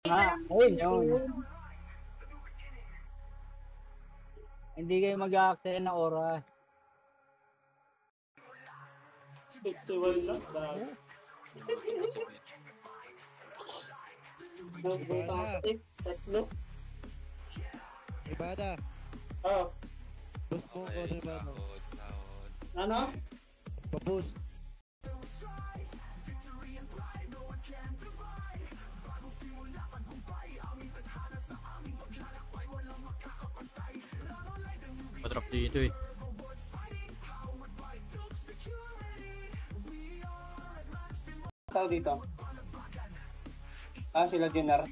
Ayun yun. Hindi kayo mag-a-access ng oras. 51 lang. Tatlo. Ibada. Oh. Boost mo ko, Ibada. Ano? Pa-boost. Patrap dito eh. Tao dito. Sila Jenner.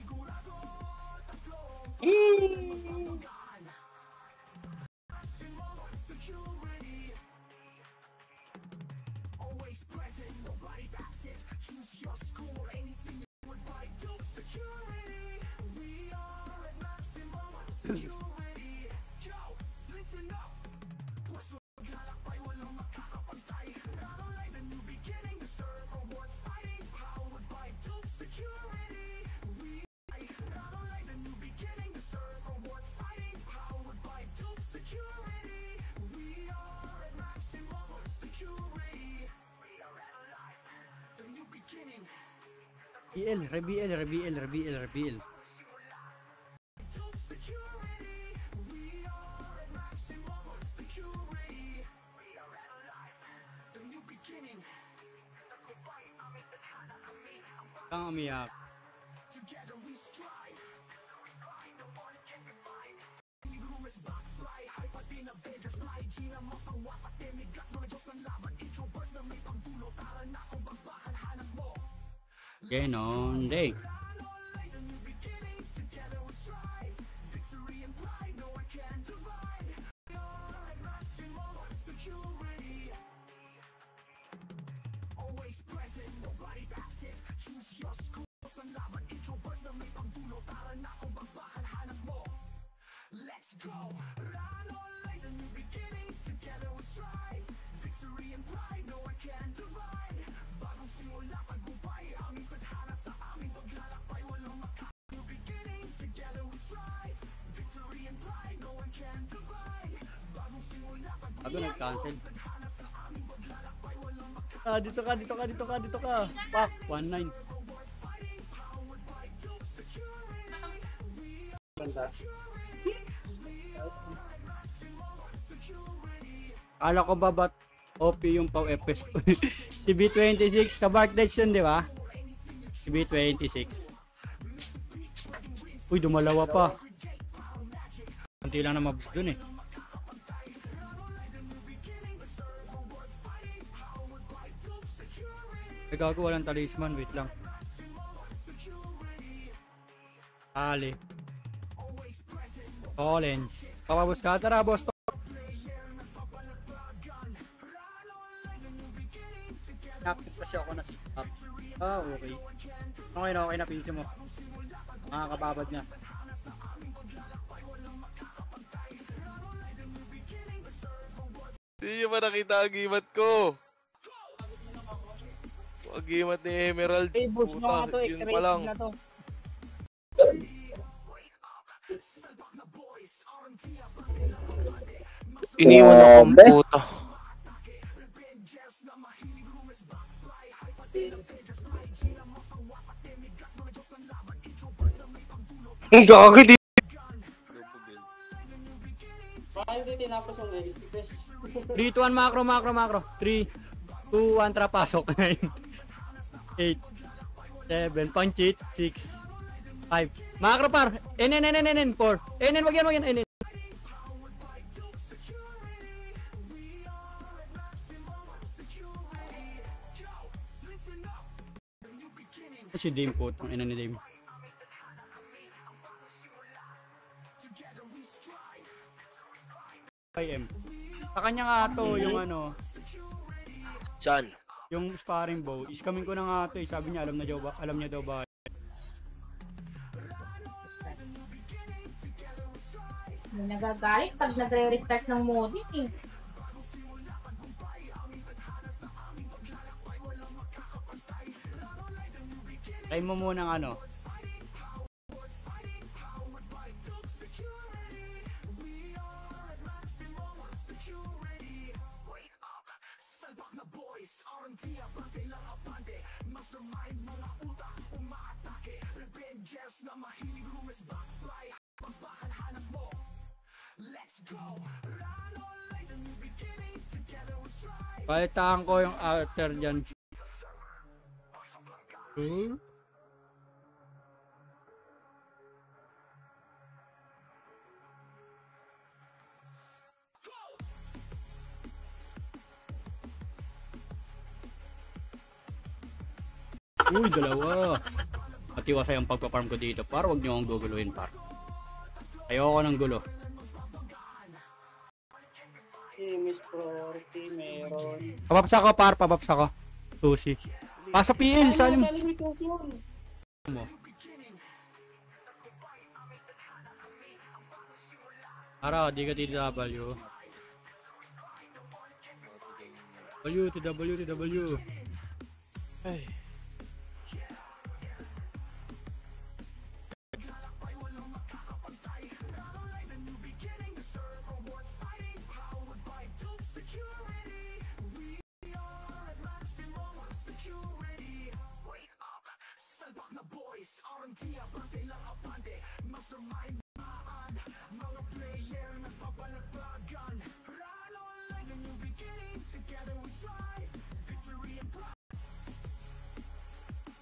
Reveal. Kang umiyak. Ganon day. Ako nag-cancel. Dito ka. Pak, 19. Kala ko ba OP yung pau FS? Si B26 sa Bartlex yun, di ba? Si B26. Uy, dumalawa pa. Kunti lang na mabus dun eh. Gago, walang talisman, wait lang. Ali. Collins. Papabos ka, tara boss. Nakapit pa siya ako na sit-up. Okay. Okay na pinsi mo. Makakababad niya. Hindi nyo ba nakita ang gimat ko? Ang gimat ni Emerald. Hey, boost mo nga to, yun X-ray pa lang. na to. Iniwan akong puta. Ang gagi di. Bakit hindi tinapos yung STPS? 3, 2, 1, macro. 3, 2, 1, trapasok. 9, 8, 7, punch it, 6, 5. Macro par. NN, 4. NN, wag yan, NN. Si Dame po, ang ina ni Dame. IM. Sa kanya nga to, yung ano. Saan? Yung sparring bow. Iskamin ko na nga to, sabi niya alam niya daw ba. May nagagalit pag nagre-restart ng modem eh. Try mo muna ng ano. Palitaan ko yung alter dyan. Uy, dalawa. Matiwasay ang pagpaparm ko dito, par. Huwag nyo akong guguluhin, par. Ayoko ng gulo. Si Miss Prority, meron. Papaps ako, par. Papaps ako. Susi. Pasa PL, salim. Salim ito yun. Mo. Ara, di ka TW. TW. Ay.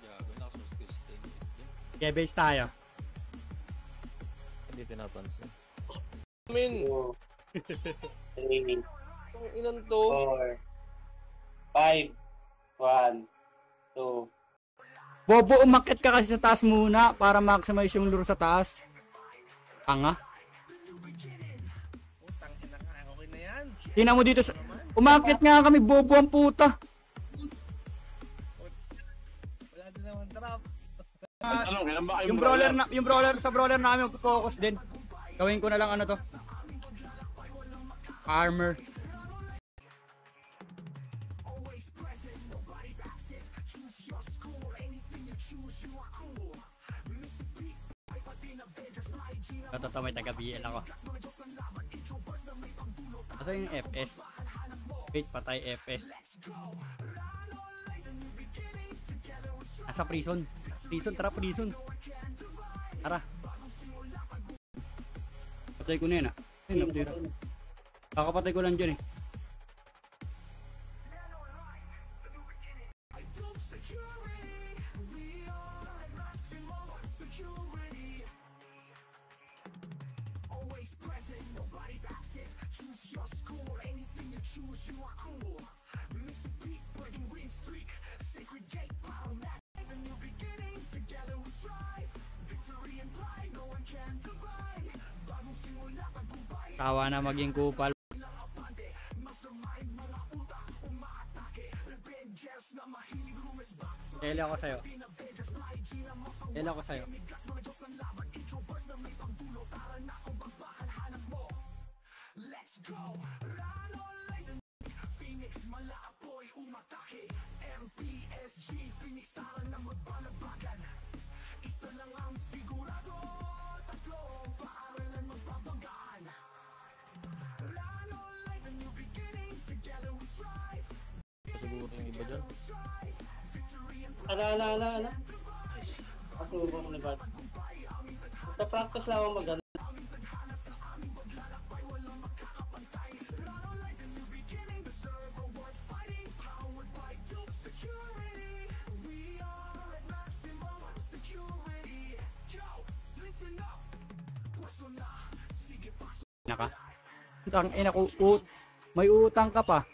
Gago, nakasusquist din. Okay, base tayo. Hindi pinapansin. Min, Two, three, ang inan to. 4, 5, 1, 2. Bobo, umakit ka kasi sa taas muna para maximize yung lure sa taas. Tanga. Utang ina nga, okay na yan. Tingnan mo dito sa... Umakit nga kami, bobo ang puta. Wala din naman trap. Yung brawler sa brawler namin focus din. Gawin ko na lang ano to. Armor. Ito may taga-BL ako. Asa yung FS? Wait, patay FS. Asa prison? Prison, tara prison. Tara. Patay ko na yan ah. Ayun, update. Kakapatay ko lang dyan eh. Tawa na maging kupal. Kailan ako sa'yo. Kailan ako sa'yo. Siguro yung iba dyan. Ala. Approve mo ni Bat. Practice lang ako mag-ano. Naka. Utang ina ko, may utang ka pa.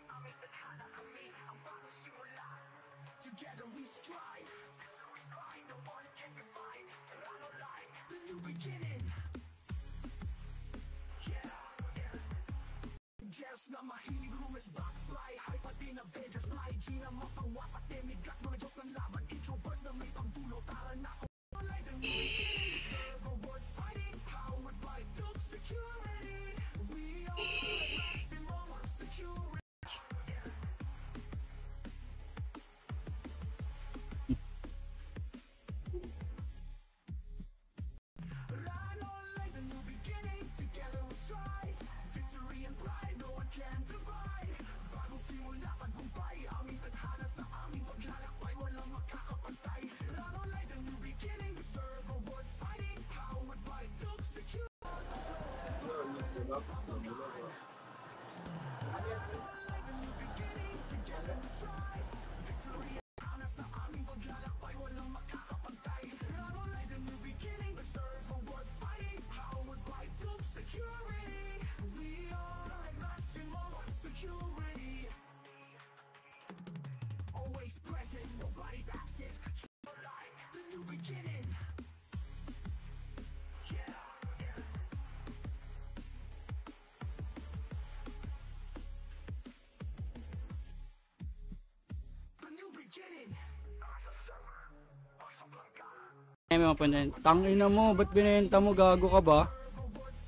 May mga punta, tangina mo, ba't binenta mo, gago ka ba?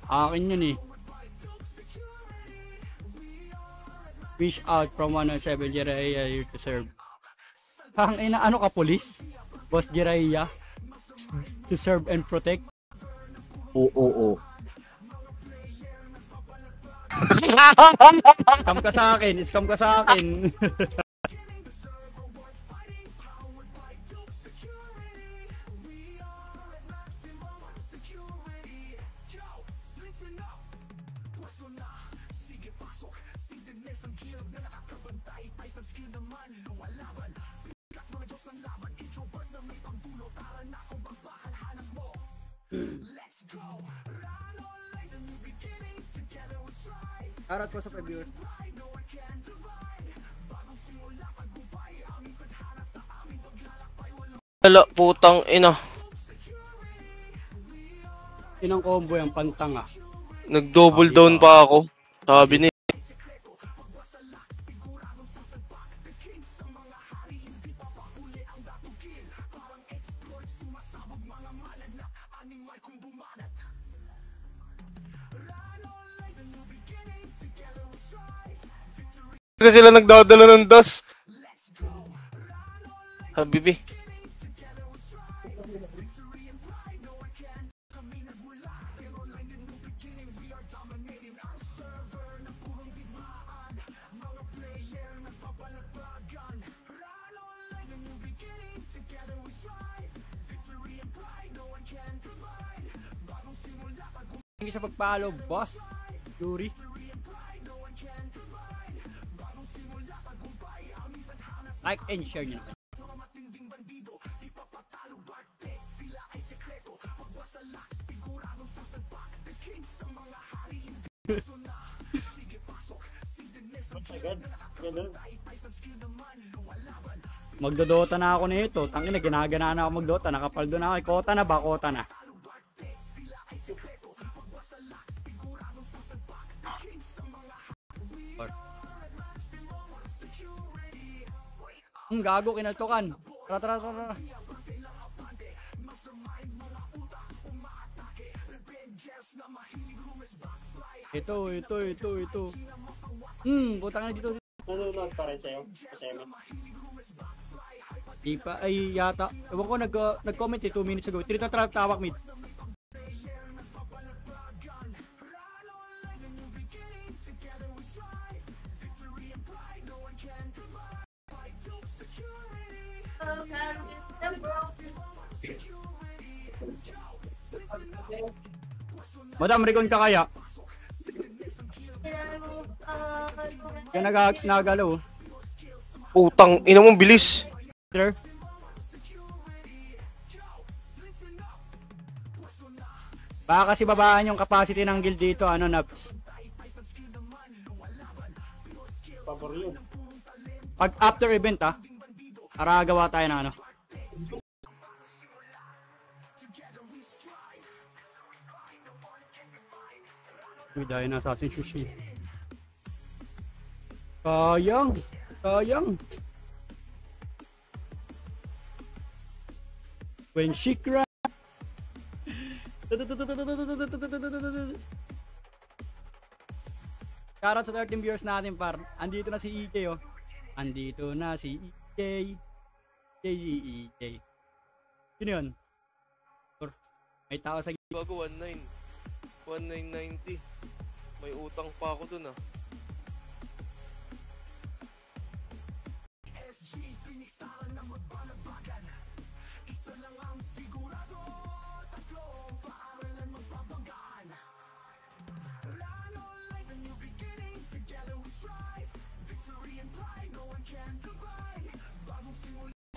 Akin yun eh. Fish out from 107 Jiraiya here to serve. Tangina, ano ka, police? Boss Jiraiya? To serve and protect? Oo. Scam ka sa akin, scam ka sa akin. Shoutout po sa viewers. Hala, putang ina. Inang combo yung pantanga. Nag-double down pa ako. Sabi ni. Kasi sila nagdadala ng DOS. Habibi. Thank you sa pagpalo, boss. Yuri. Like and share nyo naman. Magdodota na ako nito. Tangina, ginagana na ako magdota. Nakapaldo na ako. Kota na ba? Kota na. Gago, kinaltukan. Tara. Ito. Butang na dito. Nanonood pa rin sa'yo? Kasemi? Di pa, ay yata. Ewan ko, nag-comment 2 minutes ago. Tira tawak mid. Madam, recon ka kaya? Kaya nagagalaw. Putang ina mo, bilis. Sir? Baka kasi babaan yung capacity ng guild dito, ano, Naps? Pabor yun. Pag after event, para gawa tayo ng ano. Uy, dahil na Assassin's Creed. Sayang. When she cries. Shoutout sa 13 viewers natin, par. Andito na si EJ, oh. Andito na si EJ. EJ. Sino yun? May tao sa Bago 1990. May utang pa ako dun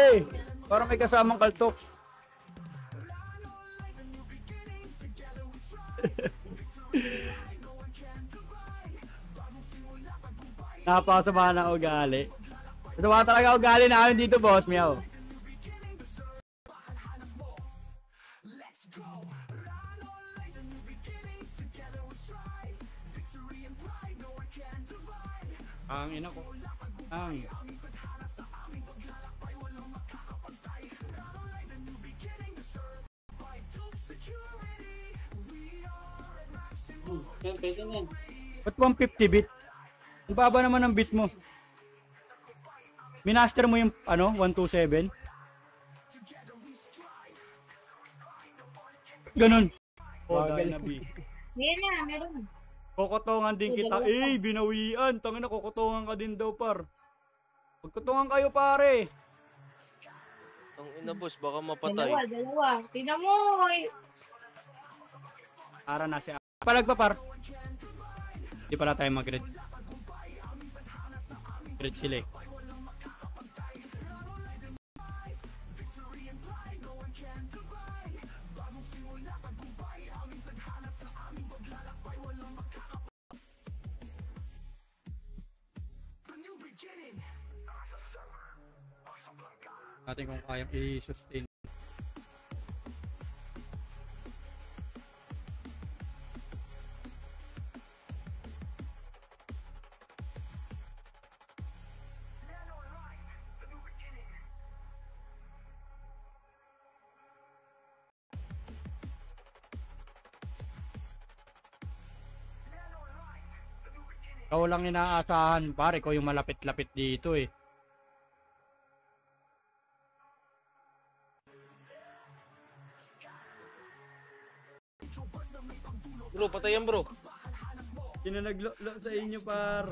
Hey, parang may kasamang kaltok. Napakasama ng ugali. Masama talaga ugali namin dito, boss, meow. Ang ina ko. Ang. Pwede na yan. Ba't 150 bit? Ang baba naman ng bit mo. Minaster mo yung ano, 127? Ganun. Oh, dahil na B. Meron. Kokotongan din kita. Eh, binawian. Tangina, kokotongan ka din daw, par. Pagkotongan kayo, pare. Ang ina boss, baka mapatay. Dalawa. Tingnan mo. Ara na siya. Palag pa, par. Di pala tayo mag-red. Red sila eh. Natin kung kayang i-sustain. Ikaw lang inaasahan, pare, ko yung malapit-lapit dito eh. Bro, patayan bro. Sino naglo sa inyo, par?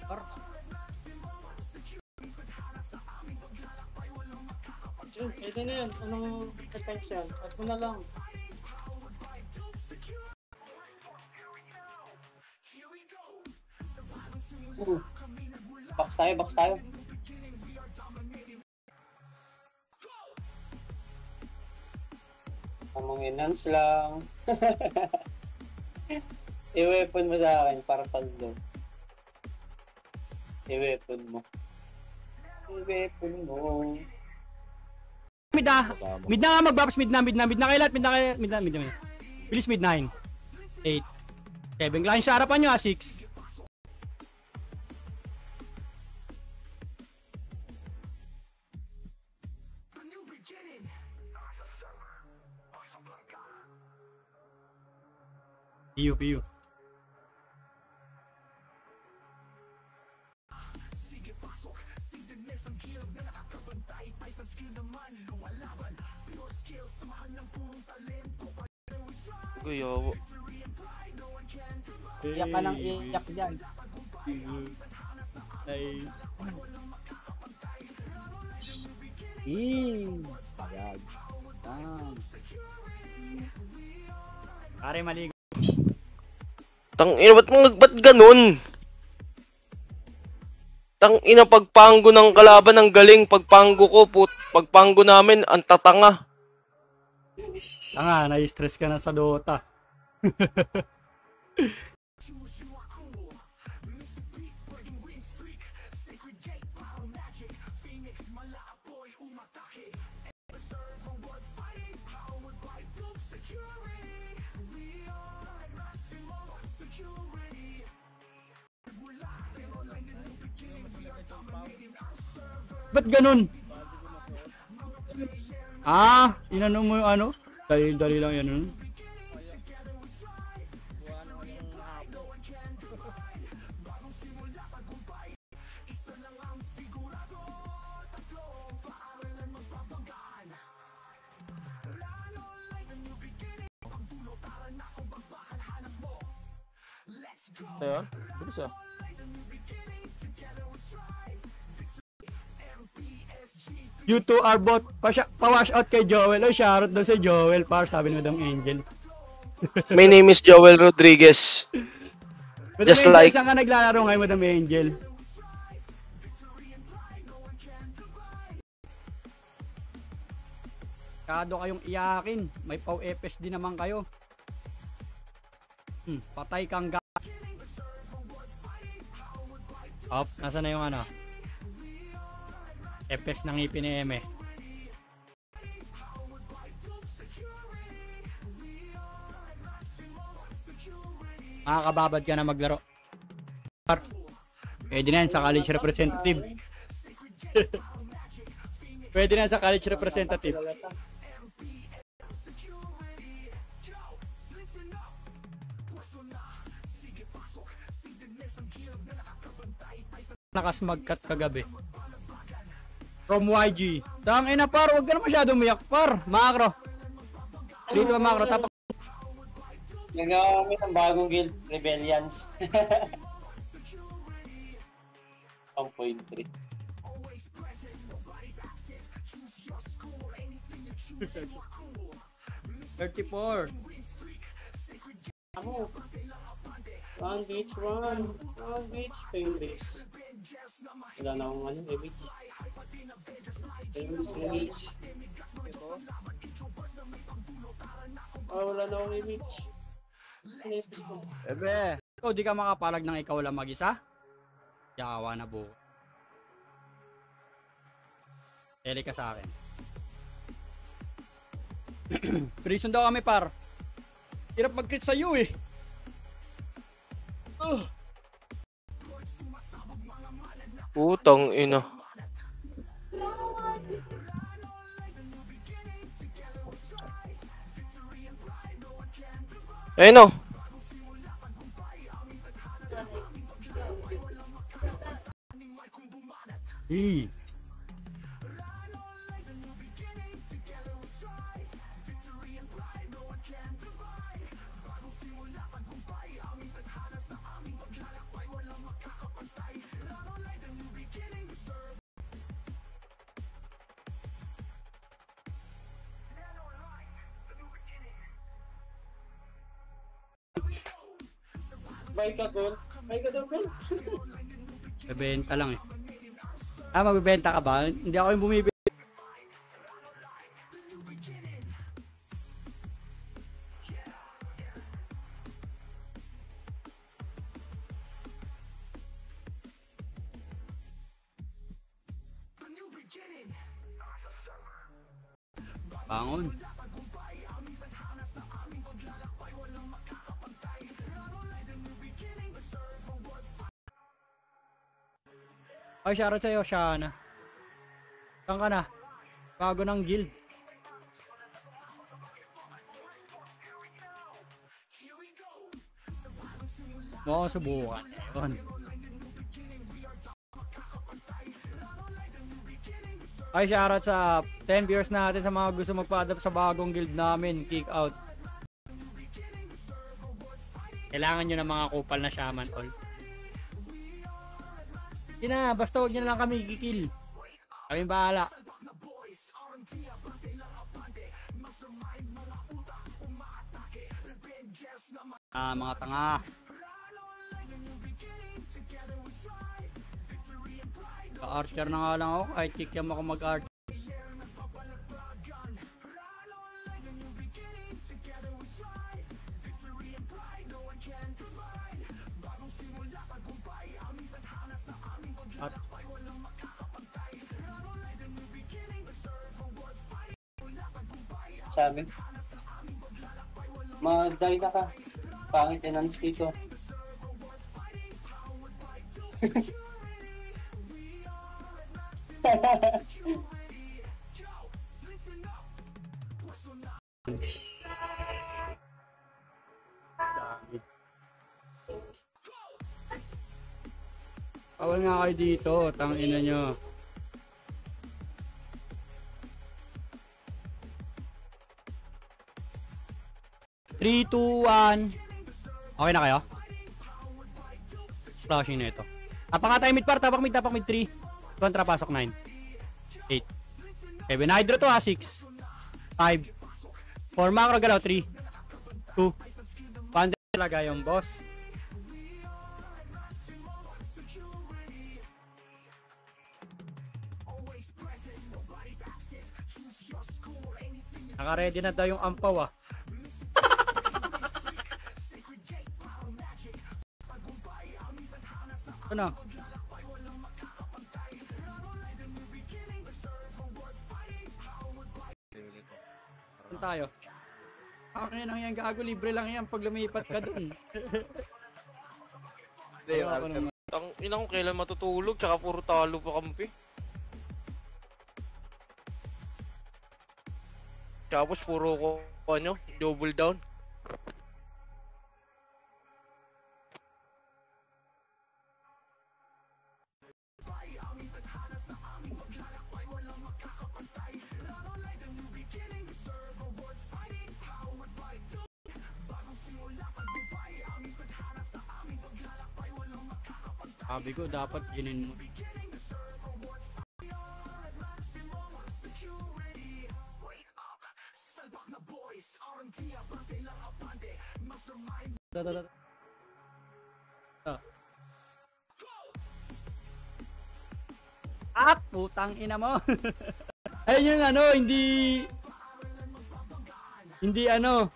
Par. Pwede na yan. Anong attention? At mo na lang. Box tayo. Among enhance lang. I-weapon mo sa akin para paldo. I-weapon mo. Mid na nga mag-box, mid na kailat, mid na. Bilis mid 9. 8. 7. Line sa harapan nyo, 6. PU. Guyo. Iyak ka ng iyak dyan. Ay. Pagag. Pare, maligo. Tangina, ba't ganun? Tangina, pagpanggo ng kalaban ang galing. Pagpanggo namin, ang tatanga. Tanga, na-stress ka na sa Dota. Ba't ganun? Inano mo yung ano? Dali lang yan. Ayun, bilis ah. You two are both pa-wash out kay Joel. O, shoutout daw si Joel, par, sabi ni Madam Angel. My name is Joel Rodriguez. Madam Just Angel, like- saan ka naglalaro ngayon, Madam Angel? Kado kayong iyakin. May pau-epes din naman kayo. Patay kang ga... Op, nasa na yung ano? Epes ng ngipin ni Eme. Makakababad ka na maglaro. Pwede na yan sa college representative. Pwede na yan sa college representative. Nakas magkat kagabi. From YG. Tangina par, wag ka na masyadong umiyak par. Makro. Dito ba makro? Tapak. Nagamit ang bagong guild, Rebellions. 1.3. $34. Ako. One beach, one. One beach, favorites. Wala na akong ano, beach. Beach. Wala na akong beach. Sinipis ko. Ebe. Ikaw di ka makapalag ng ikaw lang mag-isa? Yawa na buo. Eli ka sa akin. Prison daw kami par. Hirap mag-crit sa'yo eh. Putang ina. Ayun o. Eh. Buy ka, Col. Buy ka daw, Col. Bebenta lang eh. Ah, magbebenta ka ba? Hindi ako yung bumibili. Bangon. Ay, shoutout sa'yo, Shana. Saan ka na? Bago ng guild. Mukhang subukan. Ewan. Ay, shoutout sa 10 viewers natin sa mga gusto magpa-adapt sa bagong guild namin. Kick out. Kailangan nyo ng mga kupal na shaman all. Hindi na, basta huwag nyo na lang kami kikill. Kami bahala. Mga tanga. Ka-archer na nga lang ako, kahit kikiam ako mag-archer. Sabi. Mag-die na ka. Pangit enhance dito. Awal nga kayo dito, tangina nyo. Three, two, one. Okay na kayo? Flashing na ito. Tapak nga tayo mid par, tapak mid 3. Kontra pasok 9. 8. Okay, binahydro to ha, 6. 5. 4 macro galaw, 3. 2. Pander talaga yung boss. Naka-ready na daw yung ampaw ah. Ano? Saan tayo? Ang yan, gago, libre lang yan pag lumipat ka dun. Hindi, ang ina ko kailan matutulog, tsaka puro talo pa kampi. Tapos puro ko, double down. Sabi ko, dapat ginin mo. At putang ina mo. Ayun yung ano, hindi ano.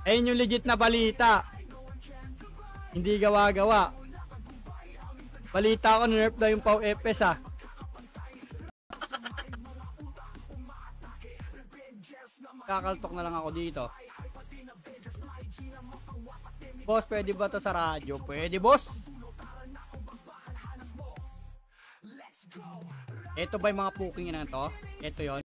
Ayun yung legit na balita. Hindi gawa-gawa. Balita ko, nerf na yung Pau Epes ah. Kakaltok na lang ako dito. Boss, pwede ba to sa radyo? Pwede, boss. Ito ba yung mga puking na to? Ito yon.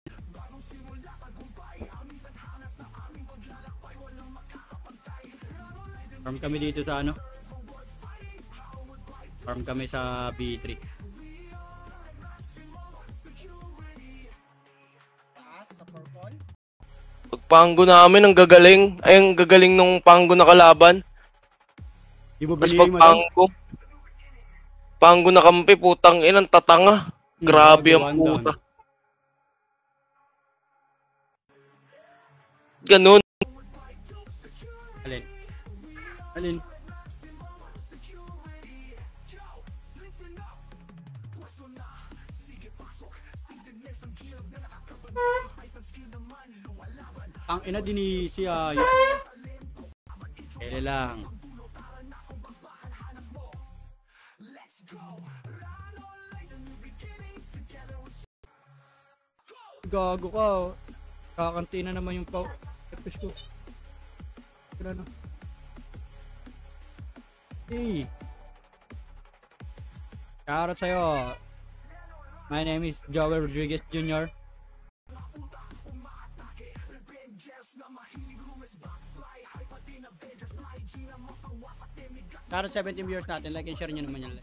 Farm kami dito sa ano? Farm kami sa B3. Pagpanggo namin, ang gagaling. Ay, ang gagaling nung panggo na kalaban. Di ba Mas bilihin mo lang? pagpanggo. Panggo na kampi, putang inang tatanga. Grabe ang puta. Ganun. Alin? Alin? Ang ina din ni si Ayo. Kaya lang. Gago ka. Kakanti na naman yung Pau Epes ko. Kaya na. Hey. Shoutout sa'yo. My name is Joel Rodriguez Jr. Shoutout 17 viewers natin. Like and share nyo naman yan.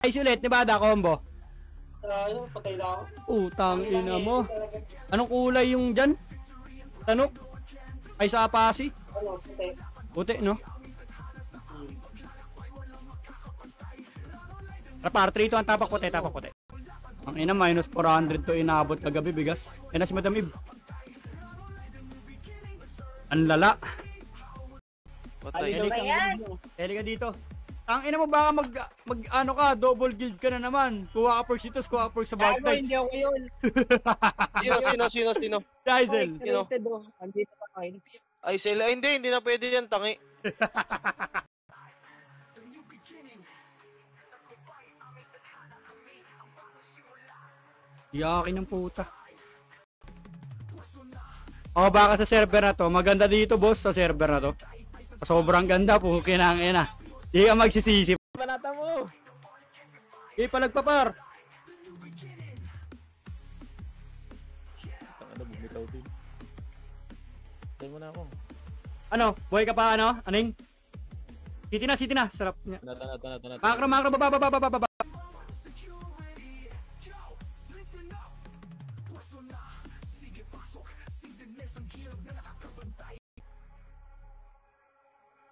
Ay ulit, Nevada combo. Ano, patay na ako. Utang ina mo. Anong kulay yung dyan? Tanok? Ay sa apasi? Ano, patay. Puti, no? Rapar, 3 to ang tapak puti, tapak puti. Ang ina, minus 400 to inabot kagabi, bigas. Yan na si Madam Ib. Ang lala. Patay. Ano ba yan? Teli ka dito. Ang ina mo baka mag ano ka, double guild ka na naman. Kuha ka perks dito, kuha ka perks sa Ay Bad mo, Tides. hindi ako yun. Sino? Dizel. Created oh. Andito pa kayo. Ay, sila. Ay, hindi na pwede yan, tangi. Yakin ng puta. Oh, baka sa server na to. Maganda dito, boss, sa server na to. Sobrang ganda po, kinangin na. Hindi ka magsisisi. Banata mo. Palagpapar. Ano, bumitaw din. Tayo mo na ako. Ano? Buhay ka pa, ano? Aning? City na. Sarap niya. Tanat. Makro, baba.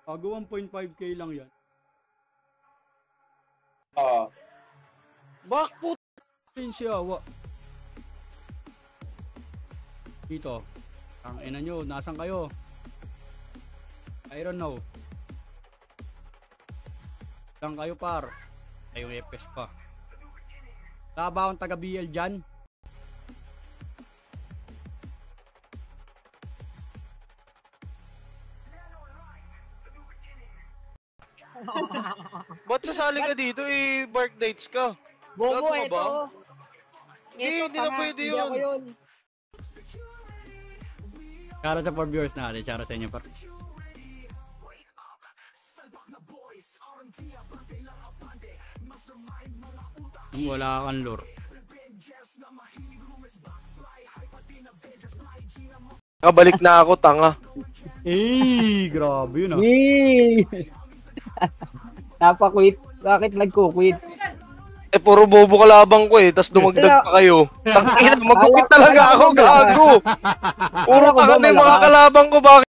Bago 1.5k lang yan. Bak po. Siyawa. Dito. Ang ina nyo, nasan kayo? I don't know. Saan kayo par? Ay, yung FS pa. Taba akong taga BL dyan. Ba't sasali ka dito eh, bark dates ka? Bobo, Gago ka ba? ito. Hindi na pwede Hindi ako yun. Shoutout sa 4 viewers natin. Shoutout sa inyo par. Wala kang lure. Kabalik na ako, tanga. Eh, grabe yun ah. Yee! Napa-quit. Bakit nagko-quit? Eh, puro bobo kalabang ko eh, tas dumagdag pa kayo. Tangina, magkukit talaga ako, gago. Puro Akala ko ba tanga na yung mga malakas? kalabang ko, bakit?